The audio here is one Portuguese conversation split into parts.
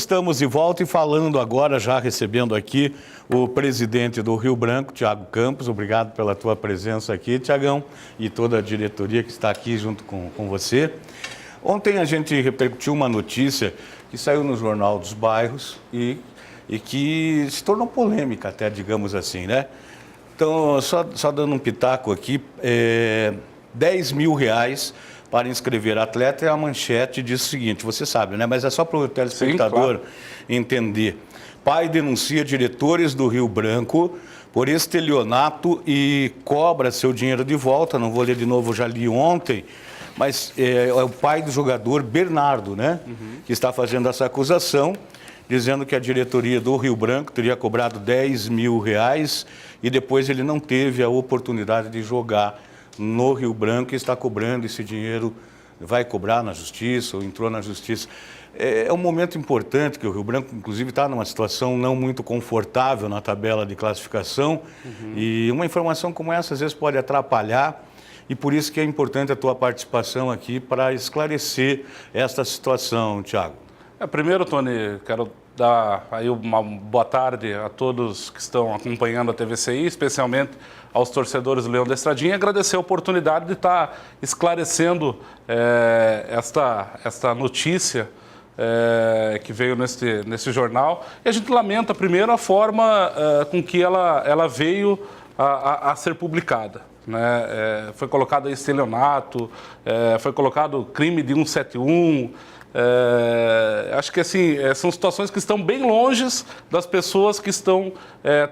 estamos de volta e falando agora, já recebendo aqui o presidente do Rio Branco, Thiago Campos. Obrigado pela tua presença aqui, Thiagão, e toda a diretoria que está aqui junto com você. Ontem a gente repercutiu uma notícia que saiu no Jornal dos Bairros e que se tornou polêmica até, digamos assim, né? Então, só dando um pitaco aqui, R$10 mil para inscrever atleta, e a manchete diz o seguinte, você sabe, né? Mas é só para o telespectador Sim, claro. entender. Pai denuncia diretores do Rio Branco por estelionato e cobra seu dinheiro de volta. Não vou ler de novo, já li ontem, mas é o pai do jogador Bernardo, né? Que está fazendo essa acusação, dizendo que a diretoria do Rio Branco teria cobrado R$10 mil e depois ele não teve a oportunidade de jogar no Rio Branco e está cobrando esse dinheiro, vai cobrar na justiça ou entrou na justiça. É um momento importante que o Rio Branco, inclusive, está numa situação não muito confortável na tabela de classificação e uma informação como essa às vezes pode atrapalhar e por isso que é importante a tua participação aqui para esclarecer esta situação, Thiago. Primeiro, Tony, quero dar aí uma boa tarde a todos que estão acompanhando a TVCI, especialmente aos torcedores do Leão da Estradinha, e agradecer a oportunidade de estar esclarecendo esta notícia que veio nesse jornal. E a gente lamenta, primeiro, a forma com que ela veio a ser publicada. Né? Foi colocado estelionato, foi colocado crime de 171. Acho que assim, são situações que estão bem longe das pessoas que estão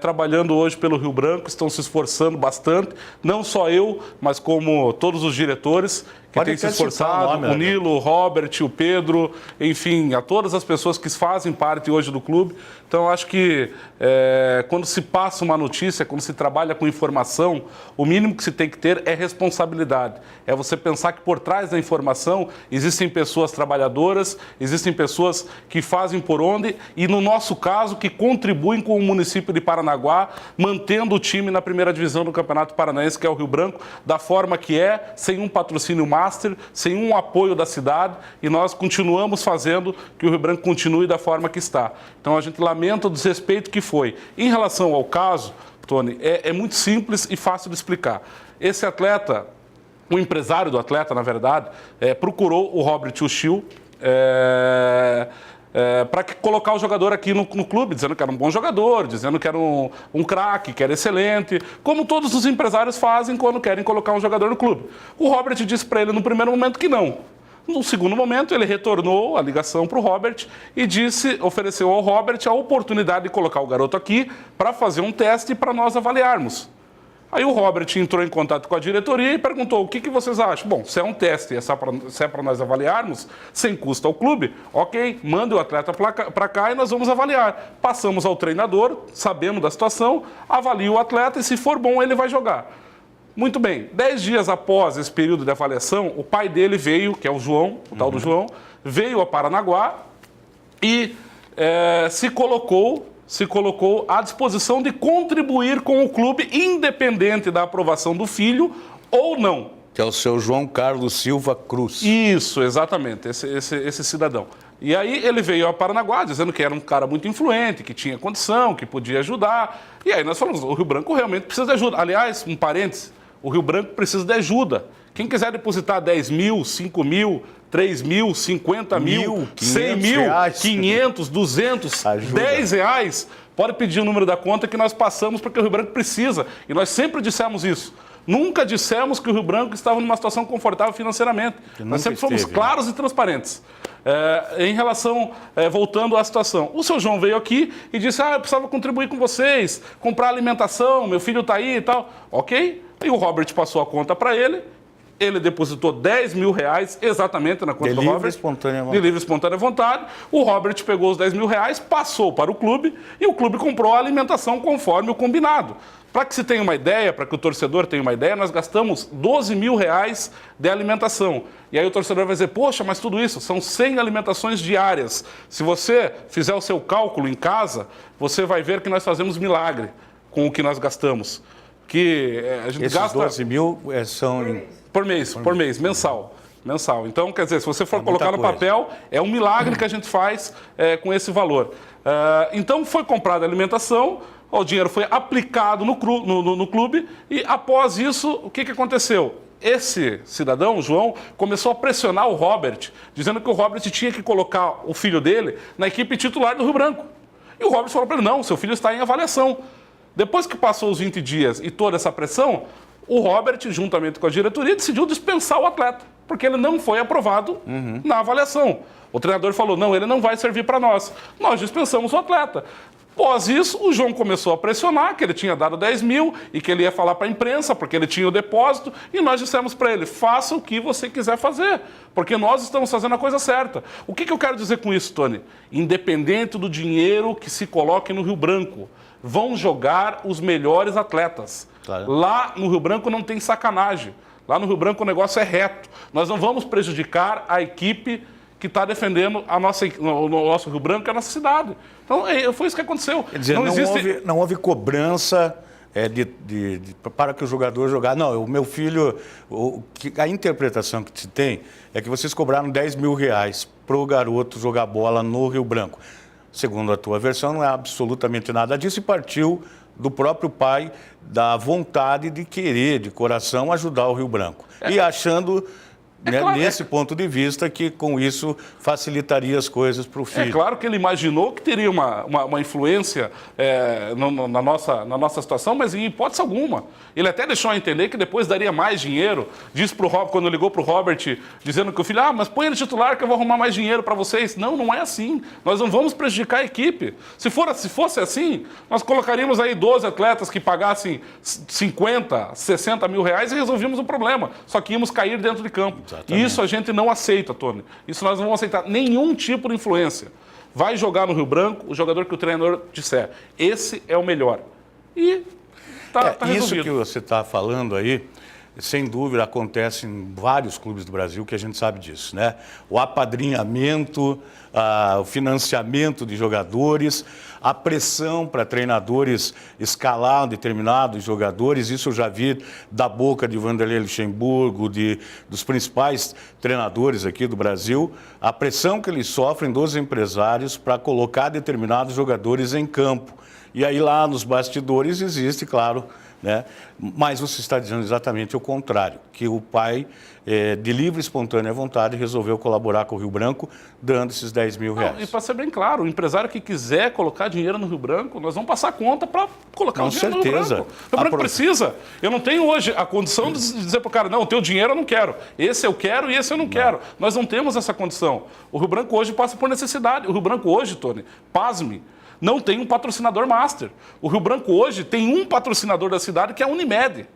trabalhando hoje pelo Rio Branco, estão se esforçando bastante, não só eu, mas como todos os diretores que têm se esforçado, o Nilo, o Robert, o Pedro, enfim, a todas as pessoas que fazem parte hoje do clube. Então, acho que quando se passa uma notícia, quando se trabalha com informação, o mínimo que se tem que ter é responsabilidade. É você pensar que por trás da informação existem pessoas trabalhadoras, existem pessoas que fazem por onde e, no nosso caso, que contribuem com o município de Paranaguá, mantendo o time na primeira divisão do Campeonato Paranaense, que é o Rio Branco, da forma que é, sem um patrocínio master, sem um apoio da cidade, e nós continuamos fazendo que o Rio Branco continue da forma que está. Então, a gente lamenta o desrespeito que foi. Em relação ao caso, Tony, é muito simples e fácil de explicar. Esse atleta, o empresário do atleta, na verdade, procurou o Robert Uchil para colocar o jogador aqui no clube, dizendo que era um bom jogador, dizendo que era um craque, que era excelente, como todos os empresários fazem quando querem colocar um jogador no clube. O Robert disse para ele no primeiro momento que não. No segundo momento, ele retornou a ligação para o Robert e ofereceu ao Robert a oportunidade de colocar o garoto aqui para fazer um teste para nós avaliarmos. Aí o Robert entrou em contato com a diretoria e perguntou, o que vocês acham? Bom, se é um teste e se é para nós avaliarmos, sem custo ao clube, ok, manda o atleta para cá e nós vamos avaliar. Passamos ao treinador, sabemos da situação, avalia o atleta e se for bom ele vai jogar. Muito bem, 10 dias após esse período de avaliação, o pai dele veio, que é o João, o tal do João, veio a Paranaguá e se colocou à disposição de contribuir com o clube, independente da aprovação do filho ou não. Que é o seu João Carlos Silva Cruz. Isso, exatamente, esse cidadão. E aí ele veio a Paranaguá dizendo que era um cara muito influente, que tinha condição, que podia ajudar. E aí nós falamos, o Rio Branco realmente precisa de ajuda. Aliás, um parênteses, o Rio Branco precisa de ajuda. Quem quiser depositar 10 mil, 5 mil, 3 mil, 50 mil, 100 mil, 500, 200, ajuda. 10 reais, pode pedir o número da conta que nós passamos porque o Rio Branco precisa. E nós sempre dissemos isso. Nunca dissemos que o Rio Branco estava numa situação confortável financeiramente. Nós sempre fomos claros e transparentes. Em relação, voltando à situação, o seu João veio aqui e disse, eu precisava contribuir com vocês, comprar alimentação, meu filho está aí e tal. Ok? E o Robert passou a conta para ele depositou 10 mil reais exatamente na conta do Robert. De livre e espontânea vontade. O Robert pegou os 10 mil reais, passou para o clube e o clube comprou a alimentação conforme o combinado. Para que se tenha uma ideia, para que o torcedor tenha uma ideia, nós gastamos 12 mil reais de alimentação. E aí o torcedor vai dizer, poxa, mas tudo isso são 100 alimentações diárias. Se você fizer o seu cálculo em casa, você vai ver que nós fazemos milagre com o que nós gastamos. Que a gente Esses gasta... 12 mil são... Por mês, mensal. Mensal. Então, quer dizer, se você for É colocar muita no coisa. papel, é um milagre que a gente faz com esse valor. Então, foi comprada a alimentação, o dinheiro foi aplicado no clube e, após isso, o que aconteceu? Esse cidadão, o João, começou a pressionar o Robert, dizendo que o Robert tinha que colocar o filho dele na equipe titular do Rio Branco. E o Robert falou para ele, não, seu filho está em avaliação. Depois que passou os 20 dias e toda essa pressão, o Robert, juntamente com a diretoria, decidiu dispensar o atleta, porque ele não foi aprovado na avaliação. O treinador falou, não, ele não vai servir para nós. Nós dispensamos o atleta. Após isso, o João começou a pressionar, que ele tinha dado 10 mil e que ele ia falar para a imprensa, porque ele tinha o depósito, e nós dissemos para ele, faça o que você quiser fazer, porque nós estamos fazendo a coisa certa. O que eu quero dizer com isso, Tony? Independente do dinheiro que se coloque no Rio Branco, vão jogar os melhores atletas. Claro. Lá no Rio Branco não tem sacanagem. Lá no Rio Branco o negócio é reto. Nós não vamos prejudicar a equipe que está defendendo o nosso Rio Branco, que é a nossa cidade. Então, foi isso que aconteceu. Quer dizer, não houve cobrança para que o jogador jogar. Não, o meu filho, a interpretação que se tem é que vocês cobraram 10 mil reais para o garoto jogar bola no Rio Branco. Segundo a tua versão, não é absolutamente nada disso e partiu do próprio pai, da vontade de querer, de coração, ajudar o Rio Branco. E achando... nesse ponto de vista, que com isso facilitaria as coisas para o filho. É claro que ele imaginou que teria uma influência na nossa situação, mas em hipótese alguma. Ele até deixou a entender que depois daria mais dinheiro. Disse para o Robert, quando ligou para o Robert, dizendo que o filho, mas põe ele titular que eu vou arrumar mais dinheiro para vocês. Não, não é assim. Nós não vamos prejudicar a equipe. Se fosse assim, nós colocaríamos aí 12 atletas que pagassem 50, 60 mil reais e resolvíamos o problema. Só que íamos cair dentro de campo. Exatamente. Isso a gente não aceita, Tony. Isso nós não vamos aceitar nenhum tipo de influência. Vai jogar no Rio Branco o jogador que o treinador disser. Esse é o melhor. E tá isso resolvido. que você está falando aí, sem dúvida, acontece em vários clubes do Brasil, que a gente sabe disso, né? O apadrinhamento, o financiamento de jogadores, a pressão para treinadores escalar determinados jogadores, isso eu já vi da boca de Vanderlei Luxemburgo, dos principais treinadores aqui do Brasil, a pressão que eles sofrem dos empresários para colocar determinados jogadores em campo. E aí lá nos bastidores existe, claro, né? Mas você está dizendo exatamente o contrário, que o pai, de livre e espontânea vontade, resolveu colaborar com o Rio Branco, dando esses 10 mil reais. E para ser bem claro, o empresário que quiser colocar dinheiro no Rio Branco, nós vamos passar conta para colocar o dinheiro no Rio Branco. O Rio Branco precisa. Eu não tenho hoje a condição de dizer para o cara, não, o teu dinheiro eu não quero. Esse eu quero e esse eu não quero. Nós não temos essa condição. O Rio Branco hoje passa por necessidade. O Rio Branco hoje, Tony, pasme, não tem um patrocinador master. O Rio Branco hoje tem um patrocinador da cidade, que é a Unimed.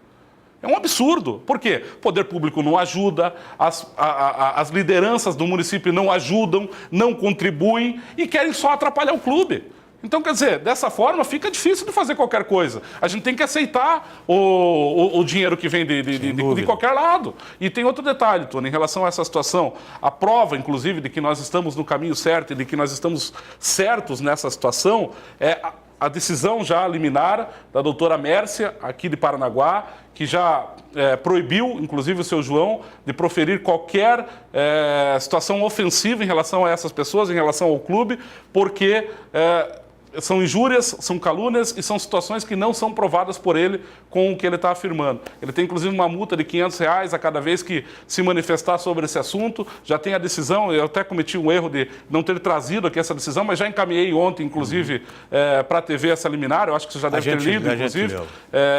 É um absurdo. Por quê? O poder público não ajuda, as lideranças do município não ajudam, não contribuem e querem só atrapalhar o clube. Então, quer dizer, dessa forma fica difícil de fazer qualquer coisa. A gente tem que aceitar o dinheiro que vem de qualquer lado. E tem outro detalhe, Tony, em relação a essa situação. A prova, inclusive, de que nós estamos no caminho certo e de que nós estamos certos nessa situação é a decisão já liminar da doutora Mércia, aqui de Paranaguá, que já proibiu, inclusive, o seu João, de proferir qualquer situação ofensiva em relação a essas pessoas, em relação ao clube, porque são injúrias, são calúnias e são situações que não são provadas por ele com o que ele está afirmando. Ele tem, inclusive, uma multa de R$500 a cada vez que se manifestar sobre esse assunto. Já tem a decisão, eu até cometi um erro de não ter trazido aqui essa decisão, mas já encaminhei ontem, inclusive, para a TV essa liminar. Eu acho que você já deve ter lido, inclusive.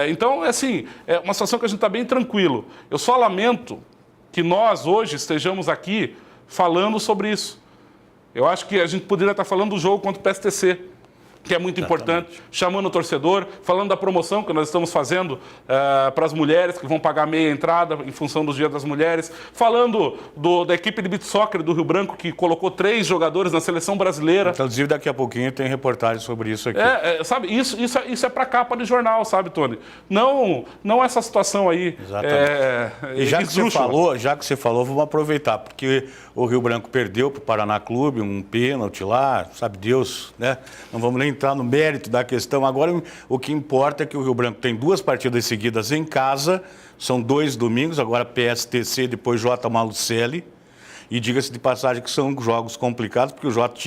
Então, é assim, é uma situação que a gente está bem tranquilo. Eu só lamento que nós, hoje, estejamos aqui falando sobre isso. Eu acho que a gente poderia estar falando do jogo contra o PSTC, que é muito importante, chamando o torcedor, falando da promoção que nós estamos fazendo para as mulheres que vão pagar meia entrada em função dos Dias das Mulheres, falando da equipe de beach soccer do Rio Branco, que colocou 3 jogadores na seleção brasileira. Inclusive, daqui a pouquinho tem reportagem sobre isso aqui. Sabe, isso é para capa de jornal, sabe, Tony? Não essa situação aí. Exatamente. E já que você falou, vamos aproveitar, porque O Rio Branco perdeu para o Paraná Clube, um pênalti lá, sabe Deus, né? Não vamos nem entrar no mérito da questão. Agora, o que importa é que o Rio Branco tem 2 partidas seguidas em casa, são 2 domingos, agora PSTC, depois J. Malucelli. E diga-se de passagem que são jogos complicados, porque o Jota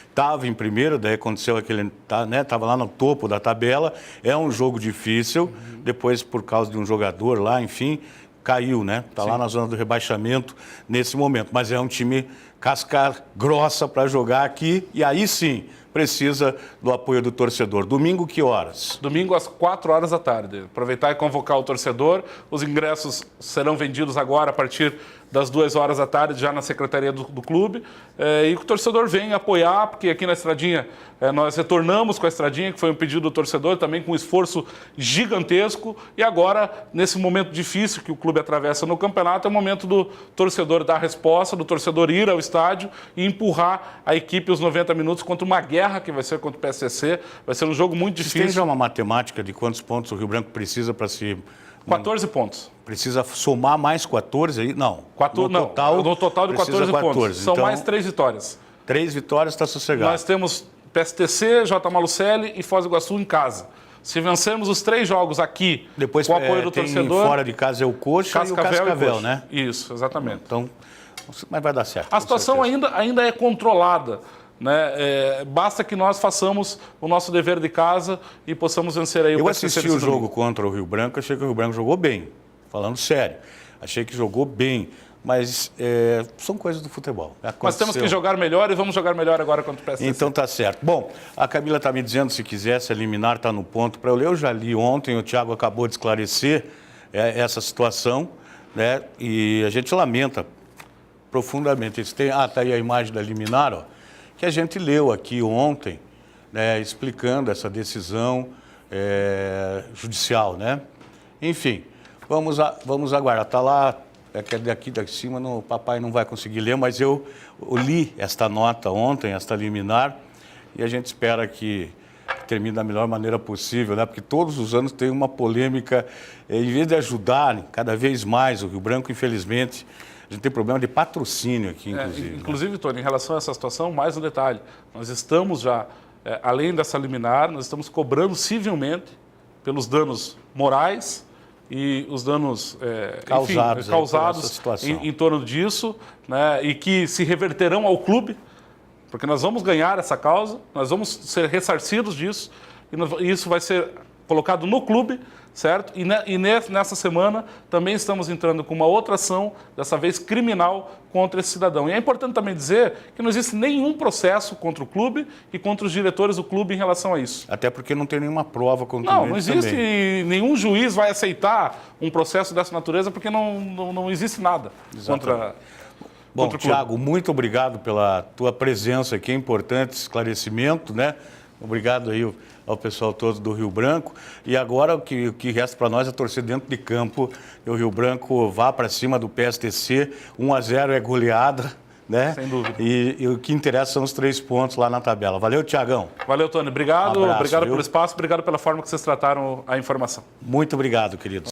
estava em primeiro, daí aconteceu aquele, estava lá no topo da tabela. É um jogo difícil, depois por causa de um jogador lá, enfim, caiu, né? Está lá na zona do rebaixamento nesse momento. Mas é um time casca grossa para jogar aqui, e aí sim precisa do apoio do torcedor. Domingo, que horas? Domingo às 4 horas da tarde. Aproveitar e convocar o torcedor. Os ingressos serão vendidos agora a partir das 2 horas da tarde, já na secretaria do clube. E o torcedor vem apoiar, porque aqui na Estradinha nós retornamos com a Estradinha, que foi um pedido do torcedor, também com um esforço gigantesco. E agora, nesse momento difícil que o clube atravessa no campeonato, é o momento do torcedor dar a resposta, do torcedor ir ao estádio e empurrar a equipe os 90 minutos contra uma guerra que vai ser contra o PSC. Vai ser um jogo muito difícil. Tem já uma matemática de quantos pontos o Rio Branco precisa para se... 14 pontos. Precisa somar mais 14 aí? Não. No total de 14 pontos. São então, mais 3 vitórias. 3 vitórias, está sossegado. Nós temos PSTC, J. Malucelli e Foz do Iguaçu em casa. Se vencermos os 3 jogos aqui, depois, com o apoio do torcedor... fora de casa é o Coxa e o Cascavel, né? Isso, exatamente. Então, mas vai dar certo. A situação ainda é controlada. Né? Basta que nós façamos o nosso dever de casa e possamos vencer aí o PSC. Eu assisti o jogo contra o Rio Branco, achei que o Rio Branco jogou bem, falando sério. Achei que jogou bem, mas são coisas do futebol. Mas temos que jogar melhor e vamos jogar melhor agora contra o PSC. Então tá certo. Bom, a Camila está me dizendo, se quisesse eliminar, está no ponto para eu ler. Eu já li ontem, o Thiago acabou de esclarecer essa situação, né? E a gente lamenta profundamente. Tá aí a imagem da liminar, ó, que a gente leu aqui ontem, né, explicando essa decisão judicial, né? Enfim, vamos aguardar. Está lá, daqui de cima, o papai não vai conseguir ler, mas eu li esta nota ontem, esta liminar, e a gente espera que termine da melhor maneira possível, né? Porque todos os anos tem uma polêmica, em vez de ajudarem cada vez mais o Rio Branco, infelizmente, a gente tem problema de patrocínio aqui, inclusive. Inclusive, Tony, em relação a essa situação, mais um detalhe. Nós estamos já, além dessa liminar, nós estamos cobrando civilmente pelos danos morais e os danos causados em torno disso, né, e que se reverterão ao clube, porque nós vamos ganhar essa causa, nós vamos ser ressarcidos disso, e isso vai ser colocado no clube, certo? E nessa semana também estamos entrando com uma outra ação, dessa vez criminal, contra esse cidadão. E é importante também dizer que não existe nenhum processo contra o clube e contra os diretores do clube em relação a isso. Até porque não tem nenhuma prova contundente. Não existe também. Nenhum juiz vai aceitar um processo dessa natureza porque não existe nada contra... Bom, Thiago, muito obrigado pela tua presença aqui, é importante esclarecimento, né? Obrigado aí ao pessoal todo do Rio Branco. E agora o que resta para nós é torcer dentro de campo. E o Rio Branco vá para cima do PSTC. 1-0 é goleada, né? Sem dúvida. E o que interessa são os 3 pontos lá na tabela. Valeu, Thiagão. Valeu, Tony. Obrigado. Um abraço, obrigado viu? pelo espaço, obrigado pela forma que vocês trataram a informação. Muito obrigado, querido.